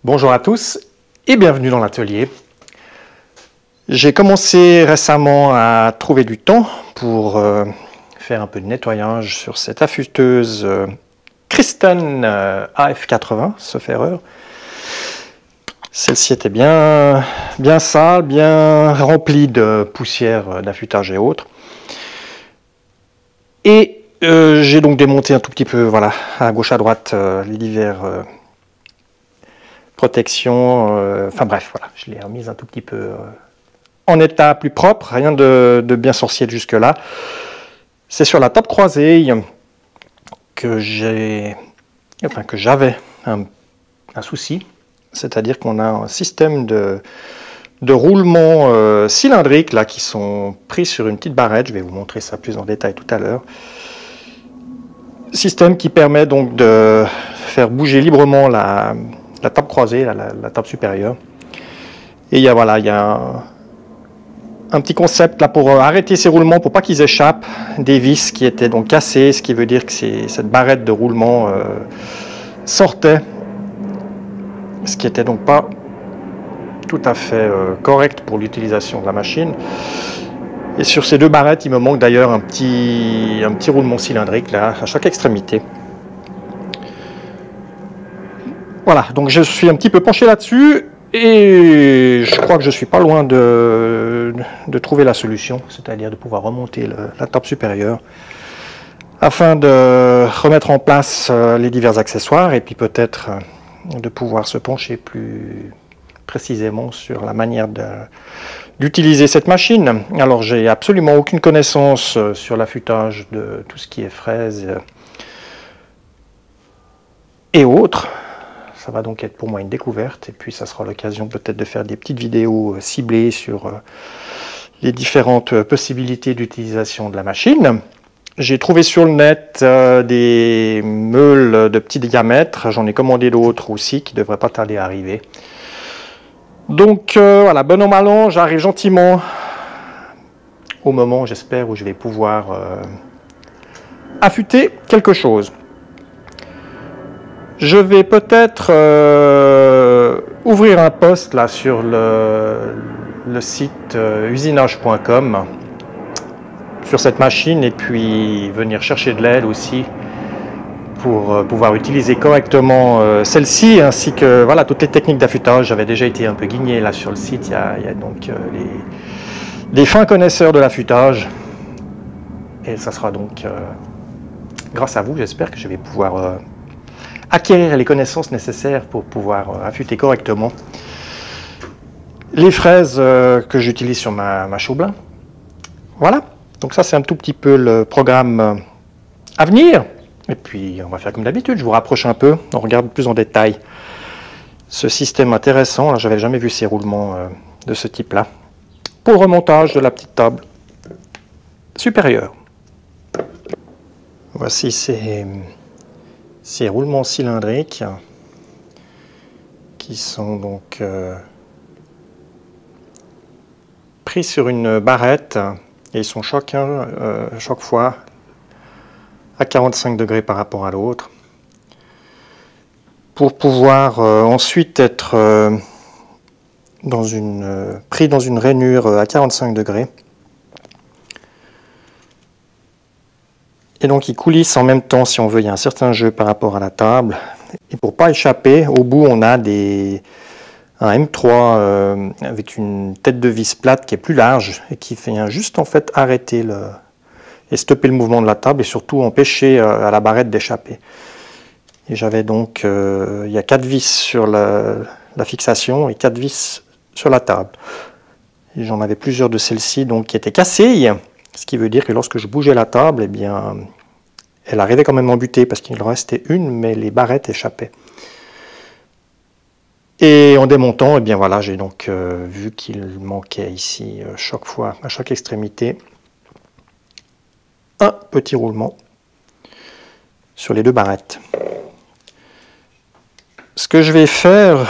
Bonjour à tous et bienvenue dans l'atelier. J'ai commencé récemment à trouver du temps pour faire un peu de nettoyage sur cette affûteuse Kristen AF80, sauf erreur. Celle-ci était bien sale, bien remplie de poussière d'affûtage et autres. Et j'ai donc démonté un tout petit peu, voilà, à gauche à droite, les divers protections. Enfin bref, voilà, je l'ai remise un tout petit peu en état plus propre, rien de bien sorcier jusque-là. C'est sur la table croisée que j'avais un souci, c'est-à-dire qu'on a un système de roulement cylindrique là, qui sont pris sur une petite barrette. Je vais vous montrer ça plus en détail tout à l'heure. Système qui permet donc de faire bouger librement la table croisée, la table supérieure. Et il y a un petit concept là pour arrêter ces roulements, pour pas qu'ils échappent, des vis qui étaient donc cassées, ce qui veut dire que cette barrette de roulement sortait, ce qui était donc pas tout à fait correct pour l'utilisation de la machine. Et sur ces deux barrettes, il me manque d'ailleurs un petit roulement cylindrique là à chaque extrémité. Voilà, donc je suis un petit peu penché là-dessus. Et je crois que je suis pas loin de trouver la solution, c'est-à-dire de pouvoir remonter la table supérieure afin de remettre en place les divers accessoires et puis peut-être de pouvoir se pencher plus précisément sur la manière d'utiliser cette machine. Alors j'ai absolument aucune connaissance sur l'affûtage de tout ce qui est fraises et autres. Ça va donc être pour moi une découverte et puis ça sera l'occasion peut-être de faire des petites vidéos ciblées sur les différentes possibilités d'utilisation de la machine. J'ai trouvé sur le net des meules de petits diamètres, j'en ai commandé d'autres aussi qui ne devraient pas tarder à arriver. Donc voilà, bon an mal an, j'arrive gentiment au moment, j'espère, où je vais pouvoir affûter quelque chose. Je vais peut-être ouvrir un post là sur le site usinage.com sur cette machine et puis venir chercher de l'aide aussi pour pouvoir utiliser correctement celle-ci ainsi que voilà, toutes les techniques d'affûtage. J'avais déjà été un peu guigné là sur le site, il y a donc des fins connaisseurs de l'affûtage et ça sera donc grâce à vous, j'espère que je vais pouvoir acquérir les connaissances nécessaires pour pouvoir affûter correctement les fraises que j'utilise sur ma Chaublin. Voilà, donc ça c'est un tout petit peu le programme à venir. Et puis on va faire comme d'habitude, je vous rapproche un peu, on regarde plus en détail ce système intéressant. Je n'avais jamais vu ces roulements de ce type-là. Pour le remontage de la petite table supérieure. Voici ces roulements cylindriques qui sont donc pris sur une barrette et ils sont chaque fois à 45 degrés par rapport à l'autre pour pouvoir ensuite être pris dans une rainure à 45 degrés. Et donc ils coulissent en même temps, si on veut, il y a un certain jeu par rapport à la table. Et pour ne pas échapper, au bout on a un M3 avec une tête de vis plate qui est plus large et qui vient juste en fait arrêter et stopper le mouvement de la table et surtout empêcher à la barrette d'échapper. Et j'avais donc, il y a 4 vis sur la fixation et 4 vis sur la table. Et j'en avais plusieurs de celles-ci donc qui étaient cassées. Ce qui veut dire que lorsque je bougeais la table, eh bien, elle arrivait quand même en butée parce qu'il en restait une, mais les barrettes échappaient. Et en démontant, eh bien voilà, j'ai donc vu qu'il manquait ici chaque fois, à chaque extrémité, un petit roulement sur les deux barrettes. Ce que je vais faire,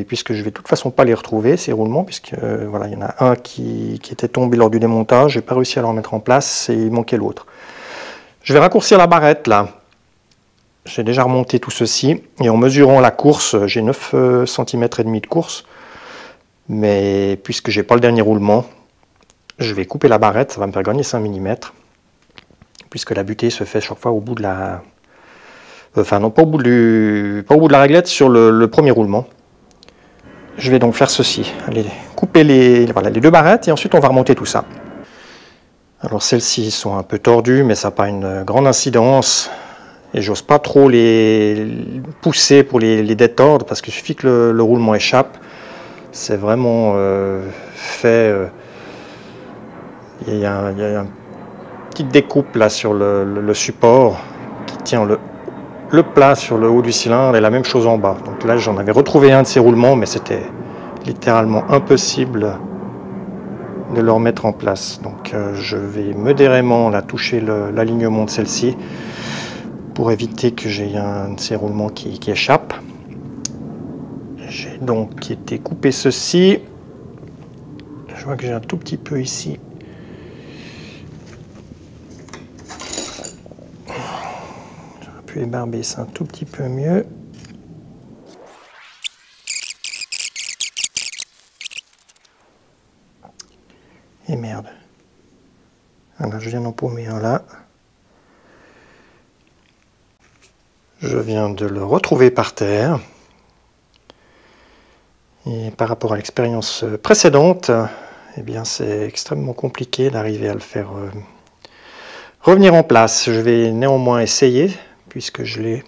puisque je vais de toute façon pas les retrouver, ces roulements, puisque voilà, il y en a un qui était tombé lors du démontage, j'ai pas réussi à le remettre en place et il manquait l'autre. Je vais raccourcir la barrette là, j'ai déjà remonté tout ceci. Et en mesurant la course, j'ai 9 cm et demi de course. Mais puisque j'ai pas le dernier roulement, je vais couper la barrette, ça va me faire gagner 5 mm. Puisque la butée se fait chaque fois au bout de la... Enfin non, pas au bout de la réglette, sur le premier roulement. Je vais donc faire ceci. Allez, couper les 2 barrettes et ensuite on va remonter tout ça. Alors celles-ci sont un peu tordues, mais ça n'a pas une grande incidence. Et j'ose pas trop les pousser pour les détordre, parce qu'il suffit que le roulement échappe. C'est vraiment fait... Il y a une petite découpe là sur le support qui tient le plat sur le haut du cylindre et la même chose en bas. Donc là j'en avais retrouvé un de ces roulements, mais c'était littéralement impossible de le remettre en place. Donc je vais modérément là toucher l'alignement de celle-ci pour éviter que j'ai un de ces roulements qui échappe. J'ai donc été coupé ceci. Je vois que j'ai un tout petit peu ici. J'aurais pu ébarber ça un tout petit peu mieux. Et merde. Alors je viens d'en paumer un là. Je viens de le retrouver par terre. Et par rapport à l'expérience précédente, eh bien c'est extrêmement compliqué d'arriver à le faire revenir en place. Je vais néanmoins essayer, puisque je l'ai.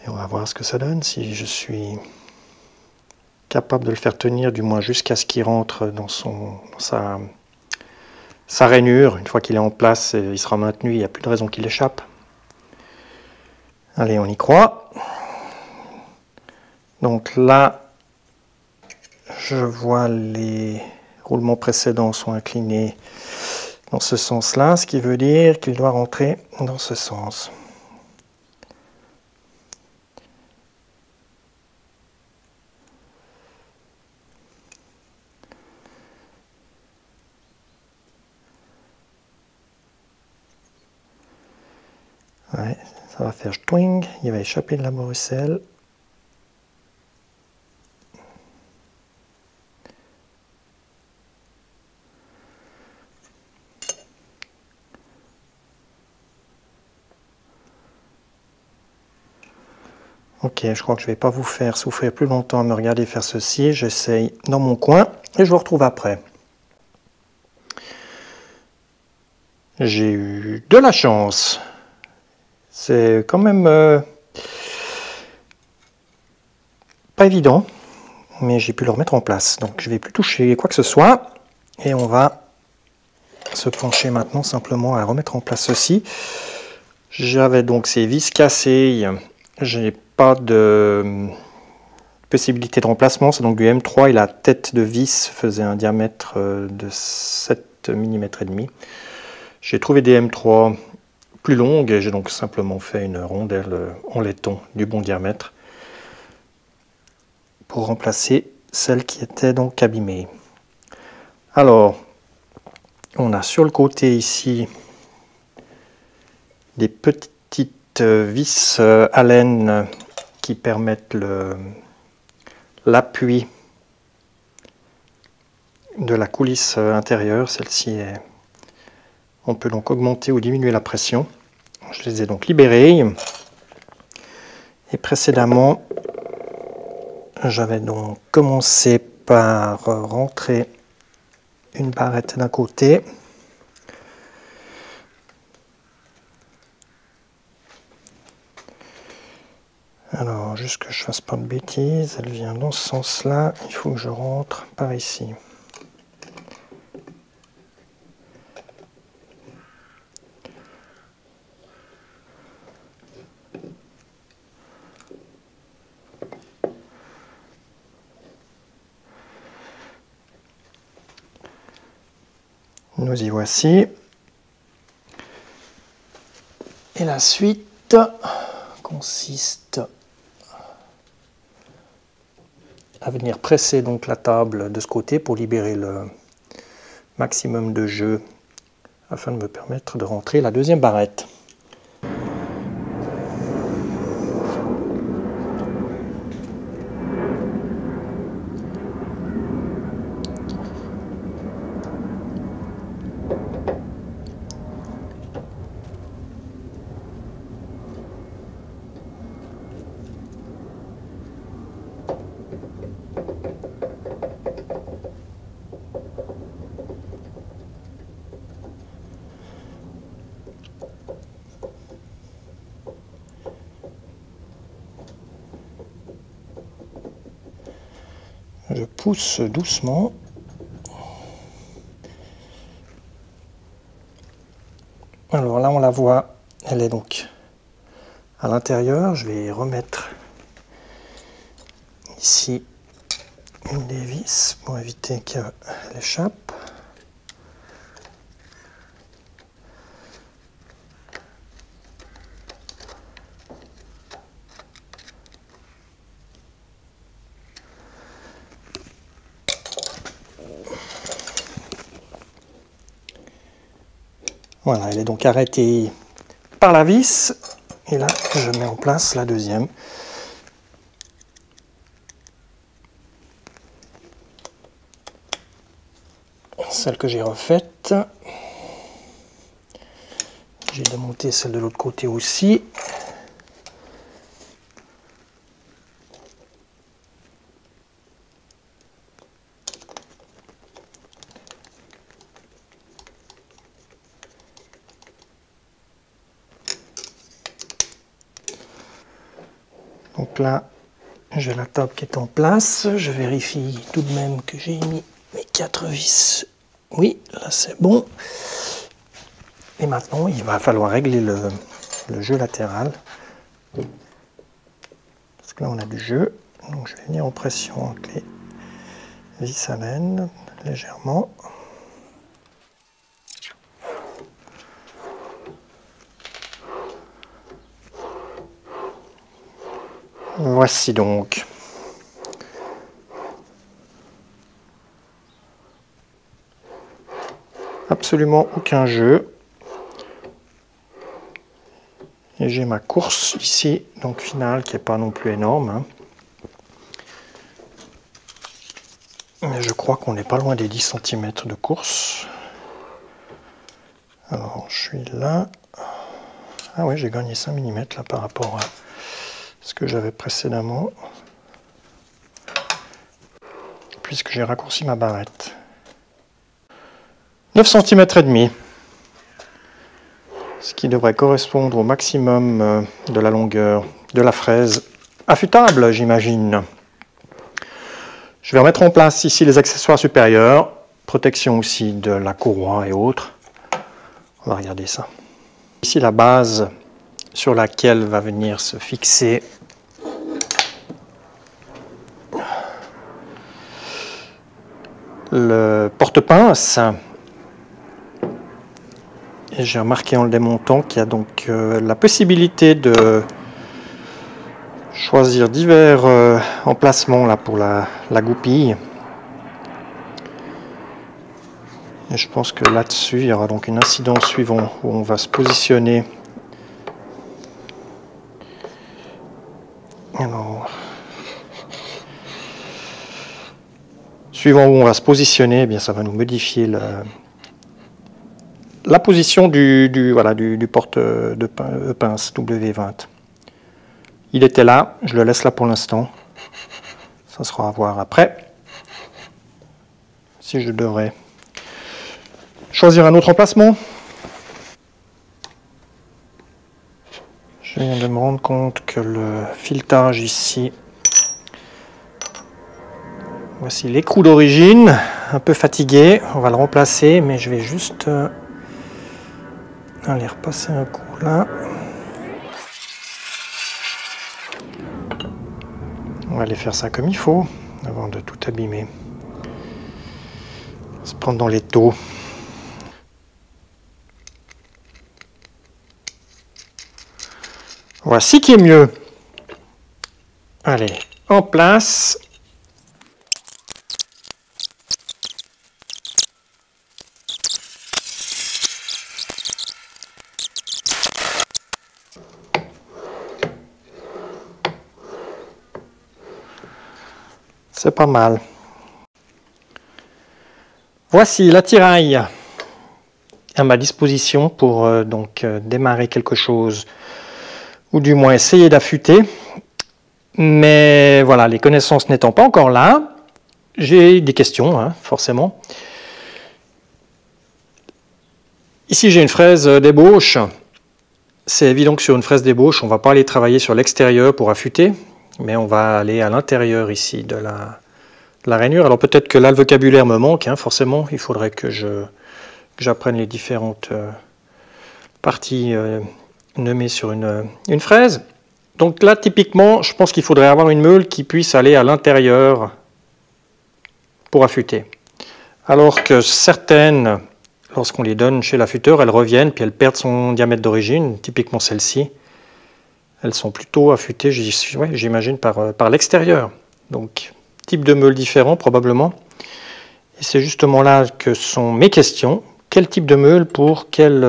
Et on va voir ce que ça donne, si je suis capable de le faire tenir, du moins jusqu'à ce qu'il rentre dans sa rainure. Une fois qu'il est en place, il sera maintenu, il n'y a plus de raison qu'il échappe. Allez, on y croit. Donc là, je vois les roulements précédents sont inclinés dans ce sens-là, ce qui veut dire qu'il doit rentrer dans ce sens. Ouais, ça va faire twing, il va échapper de la bruxelle. Ok, je crois que je ne vais pas vous faire souffrir plus longtemps à me regarder faire ceci. J'essaye dans mon coin et je vous retrouve après. J'ai eu de la chance. C'est quand même pas évident, mais j'ai pu le remettre en place. Donc je ne vais plus toucher quoi que ce soit. Et on va se pencher maintenant simplement à remettre en place ceci. J'avais donc ces vis cassées. J'ai pas de possibilité de remplacement, c'est donc du M3 et la tête de vis faisait un diamètre de 7 mm et demi. J'ai trouvé des M3 plus longues et j'ai donc simplement fait une rondelle en laiton du bon diamètre pour remplacer celle qui était donc abîmée. Alors, on a sur le côté ici des petites vis Allen qui permettent l'appui de la coulisse intérieure. Celle-ci on peut donc augmenter ou diminuer la pression. Je les ai donc libérées. Et précédemment, j'avais donc commencé par rentrer une barrette d'un côté. Alors, juste que je fasse pas de bêtises, elle vient dans ce sens-là, il faut que je rentre par ici. Nous y voici. Et la suite consiste à venir presser donc la table de ce côté pour libérer le maximum de jeu afin de me permettre de rentrer la deuxième barrette. je pousse doucement. Alors là, on la voit, elle est donc à l'intérieur. Je vais remettre ici une des vis pour éviter qu'elle échappe. Voilà, elle est donc arrêtée par la vis. Et là, je mets en place la deuxième. Celle que j'ai refaite. J'ai démonté celle de l'autre côté aussi. Donc là, j'ai la table qui est en place. Je vérifie tout de même que j'ai mis mes 4 vis. Oui, là c'est bon. Et maintenant, il va falloir régler le jeu latéral. Parce que là, on a du jeu. Donc je vais venir en pression avec les vis à laine, légèrement. Voici donc. Absolument aucun jeu. Et j'ai ma course ici, donc finale, qui n'est pas non plus énorme. Hein. Mais je crois qu'on n'est pas loin des 10 cm de course. Alors, je suis là. Ah oui, j'ai gagné 5 mm là par rapport à ce que j'avais précédemment. Puisque j'ai raccourci ma barrette. 9 cm et demi. Ce qui devrait correspondre au maximum de la longueur de la fraise affûtable, j'imagine. Je vais remettre en place ici les accessoires supérieurs, protection aussi de la courroie et autres. On va regarder ça. Ici la base sur laquelle va venir se fixer le porte-pince. Et j'ai remarqué en le démontant qu'il y a donc la possibilité de choisir divers emplacements là, pour la goupille. Et je pense que là-dessus, il y aura donc une incidence suivant où on va se positionner. Alors, suivant où on va se positionner, eh bien, ça va nous modifier la position du porte de pince W20. Il était là, je le laisse là pour l'instant. Ça sera à voir après. Si je devrais choisir un autre emplacement. Je viens de me rendre compte que le filetage ici, voici l'écrou d'origine, un peu fatigué, on va le remplacer, mais je vais juste aller repasser un coup là. On va aller faire ça comme il faut, avant de tout abîmer. Se prendre dans les taux. Voici qui est mieux. Allez, en place. C'est pas mal. Voici l'attirail à ma disposition pour démarrer quelque chose, ou du moins essayer d'affûter. Mais voilà, les connaissances n'étant pas encore là, j'ai des questions, hein, forcément. Ici, j'ai une fraise d'ébauche. C'est évident que sur une fraise d'ébauche, on ne va pas aller travailler sur l'extérieur pour affûter, mais on va aller à l'intérieur ici de la rainure. Alors peut-être que là le vocabulaire me manque, hein, forcément, il faudrait que j'apprenne les différentes parties nommées sur une fraise. Donc là typiquement, je pense qu'il faudrait avoir une meule qui puisse aller à l'intérieur pour affûter. Alors que certaines, lorsqu'on les donne chez l'affûteur, elles reviennent puis elles perdent son diamètre d'origine, typiquement celle-ci. Elles sont plutôt affûtées, j'imagine, par l'extérieur. Donc, type de meule différent probablement. Et c'est justement là que sont mes questions. Quel type de meule pour quel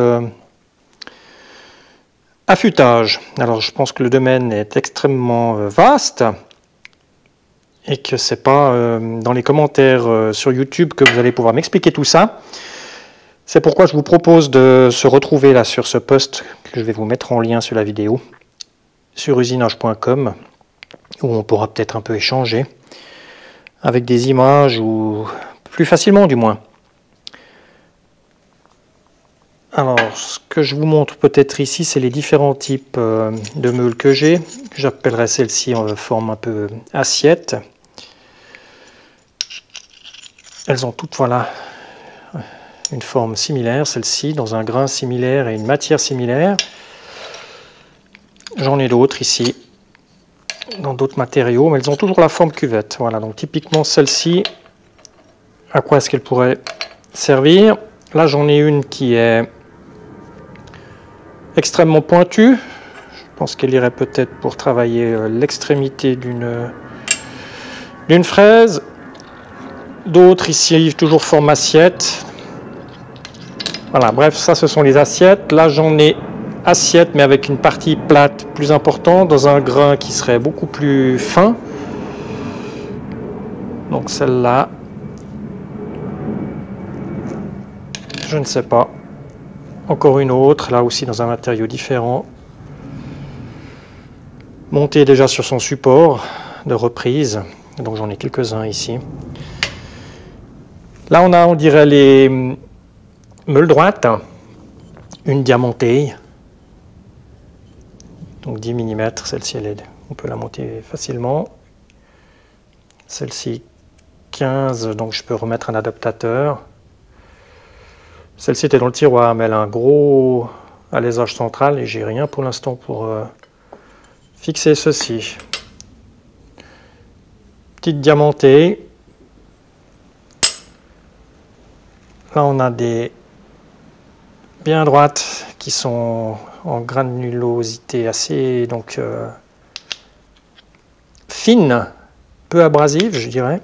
affûtage? Alors, je pense que le domaine est extrêmement vaste et que c'est pas dans les commentaires sur YouTube que vous allez pouvoir m'expliquer tout ça. C'est pourquoi je vous propose de se retrouver là sur ce post que je vais vous mettre en lien sur la vidéo, sur usinage.com, où on pourra peut-être un peu échanger avec des images, ou plus facilement du moins. Alors, ce que je vous montre peut-être ici, c'est les différents types de meules que j'ai. J'appellerai celle-ci en forme un peu assiette. Elles ont toutes, voilà, une forme similaire, celle-ci, dans un grain similaire et une matière similaire. J'en ai d'autres ici, dans d'autres matériaux, mais elles ont toujours la forme cuvette. Voilà, donc typiquement celle-ci, à quoi est-ce qu'elle pourrait servir? Là, j'en ai une qui est extrêmement pointue. Je pense qu'elle irait peut-être pour travailler l'extrémité d'une fraise. D'autres ici, toujours forme assiette. Voilà, bref, ça, ce sont les assiettes. Là, j'en ai assiette, mais avec une partie plate plus importante, dans un grain qui serait beaucoup plus fin. Donc celle-là, je ne sais pas. Encore une autre, là aussi dans un matériau différent. Montée déjà sur son support de reprise. Donc j'en ai quelques-uns ici. Là on dirait les meules droites, une diamantée. Donc 10 mm, celle-ci on peut la monter facilement. Celle-ci 15, donc je peux remettre un adaptateur. Celle-ci était dans le tiroir, mais elle a un gros alésage central et j'ai rien pour l'instant pour fixer ceci. Petite diamantée. Là on a des bien droites qui sont en granulosité assez fine, peu abrasive je dirais.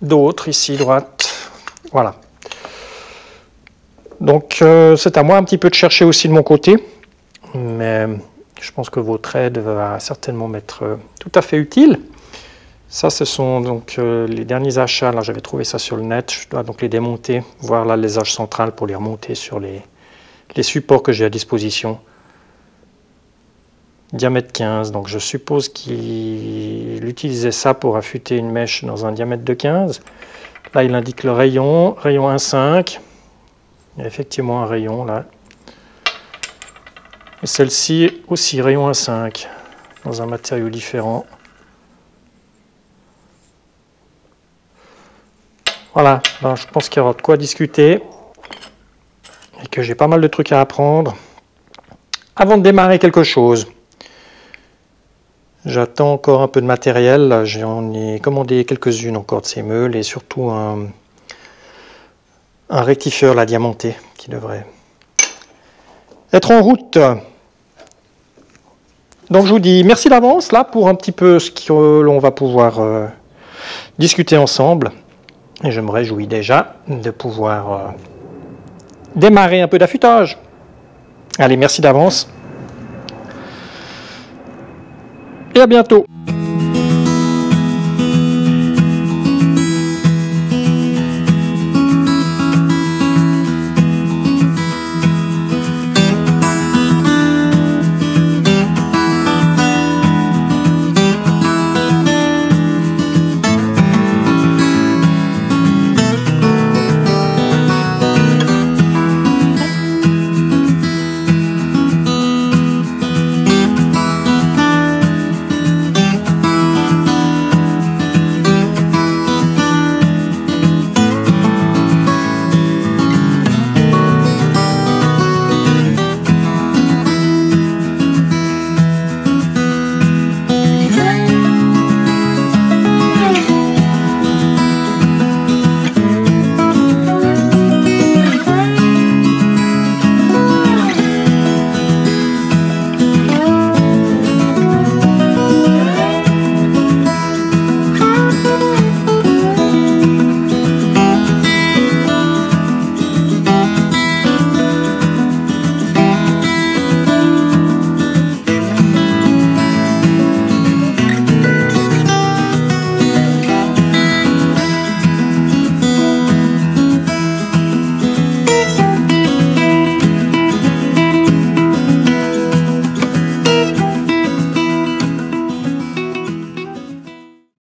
D'autres ici droite, voilà. Donc c'est à moi un petit peu de chercher aussi de mon côté, mais je pense que votre aide va certainement m'être tout à fait utile. Ça, ce sont donc les derniers achats. Là, j'avais trouvé ça sur le net. Je dois donc les démonter, voir l'alésage central pour les remonter sur les supports que j'ai à disposition. Diamètre 15. Donc, je suppose qu'il utilisait ça pour affûter une mèche dans un diamètre de 15. Là, il indique le rayon 1,5. Il y a effectivement un rayon là. Et celle-ci aussi, rayon 1,5, dans un matériau différent. Voilà, ben, je pense qu'il y aura de quoi discuter et que j'ai pas mal de trucs à apprendre avant de démarrer quelque chose. J'attends encore un peu de matériel, j'en ai commandé quelques-unes encore de ces meules et surtout un rectifieur, la diamantée, qui devrait être en route. Donc je vous dis merci d'avance là pour un petit peu ce que l'on va pouvoir discuter ensemble. Et je me réjouis déjà de pouvoir démarrer un peu d'affûtage. Allez, merci d'avance. Et à bientôt.